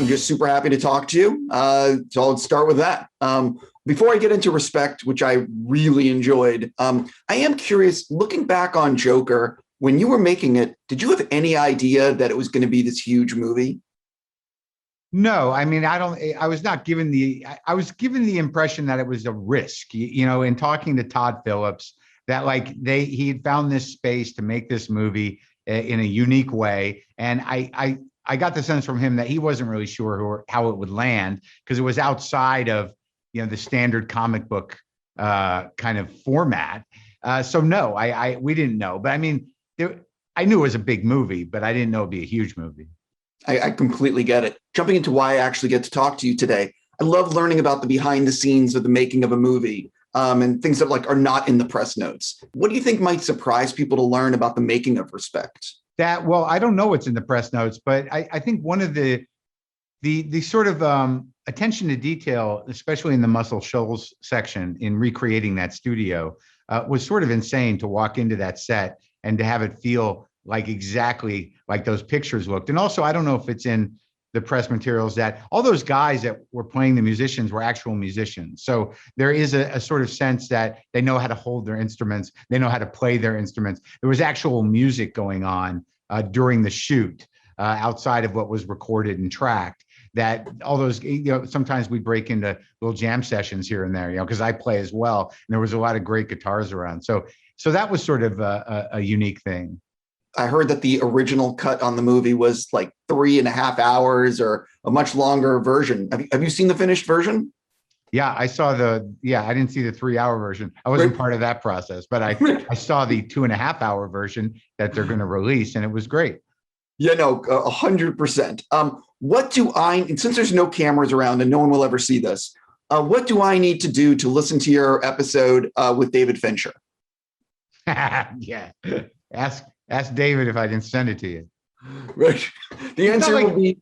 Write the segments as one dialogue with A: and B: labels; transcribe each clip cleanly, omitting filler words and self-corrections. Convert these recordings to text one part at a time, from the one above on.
A: I'm just super happy to talk to you. So I'll start with that. Before I get into Respect, which I really enjoyed, I am curious, looking back on Joker, when you were making it, did you have any idea that it was going to be this huge movie?
B: No, I mean, I was not given I was given the impression that it was a risk, in talking to Todd Phillips, that he had found this space to make this movie in a unique way. And I got the sense from him that he wasn't really sure how it would land, because it was outside of, the standard comic book kind of format. So no, we didn't know, but I mean, I knew it was a big movie, but I didn't know it'd be a huge movie.
A: I completely get it. Jumping into why I actually get to talk to you today, I love learning about the behind the scenes of the making of a movie, and things that are not in the press notes. What do you think might surprise people to learn about the making of Respect?
B: Well, I don't know what's in the press notes, but I think one of the sort of attention to detail, especially in the Muscle Shoals section in recreating that studio, was sort of insane to walk into that set and to have it feel like exactly like those pictures looked. And also, I don't know if it's in the press materials that all those guys that were playing the musicians were actual musicians. So there is a sort of sense that they know how to hold their instruments. They know how to play their instruments. There was actual music going on during the shoot outside of what was recorded and tracked. That all those, sometimes we break into little jam sessions here and there, because I play as well. And there was a lot of great guitars around. So that was sort of a unique thing.
A: I heard that the original cut on the movie was 3.5 hours, or a much longer version. Have you seen the finished version?
B: Yeah, I saw I didn't see the 3-hour version. I wasn't part of that process, but I saw the 2.5-hour version that they're going to release, and it was great.
A: Yeah, no, 100%. What do and since there's no cameras around and no one will ever see this, what do I need to do to listen to your episode with David Fincher?
B: Yeah, ask David if I can send it to you.
A: Right. The answer will be,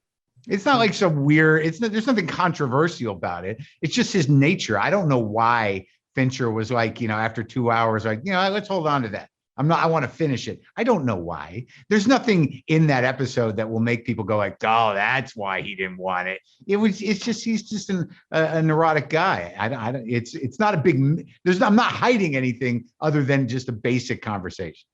B: it's not some weird, there's nothing controversial about it. It's just his nature. I don't know why Fincher was after 2 hours, let's hold on to that. I want to finish it. I don't know why. There's nothing in that episode that will make people go oh, that's why he didn't want it. He's just a neurotic guy. It's not a big, I'm not hiding anything other than just a basic conversation.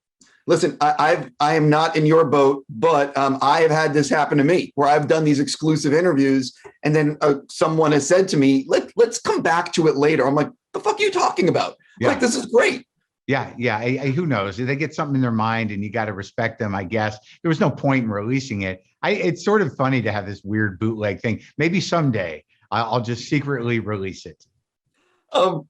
A: Listen, I am not in your boat, but I have had this happen to me where I've done these exclusive interviews, and then someone has said to me, let's come back to it later. I'm like, the fuck are you talking about? Yeah. This is great.
B: Yeah. Who knows? They get something in their mind, and you got to respect them, I guess. There was no point in releasing it. It's sort of funny to have this weird bootleg thing. Maybe someday I'll just secretly release it. For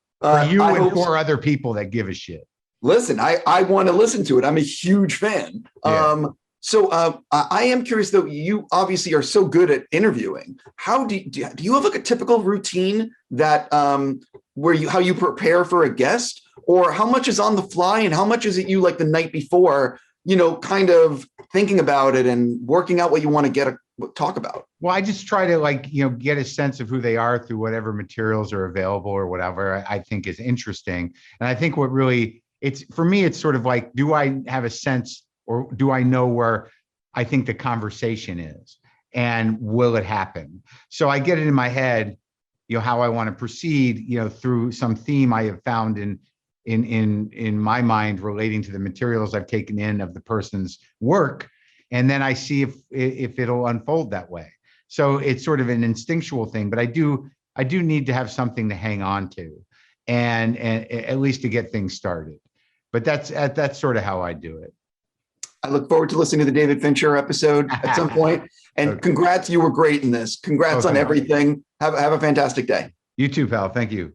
B: you and for other people that give a shit.
A: Listen, I want to listen to it. I'm a huge fan. Yeah. So I am curious, though. You obviously are so good at interviewing. How do you have a typical routine that how you prepare for a guest, or how much is on the fly and how much is it you the night before, kind of thinking about it and working out what you want to talk about?
B: Well, I just try to get a sense of who they are through whatever materials are available or whatever I think is interesting. And I think what really for me, it's sort of do I have a sense, or do I know where I think the conversation is, and will it happen? So I get it in my head, how I want to proceed, through some theme I have found in my mind relating to the materials I've taken in of the person's work. And then I see if it'll unfold that way. So it's sort of an instinctual thing, but I do need to have something to hang on to, and at least to get things started. But that's sort of how I do it.
A: I look forward to listening to the David Fincher episode at some point. And okay. Congrats, you were great in this. Congrats on everything. Have a fantastic day.
B: You too, pal. Thank you.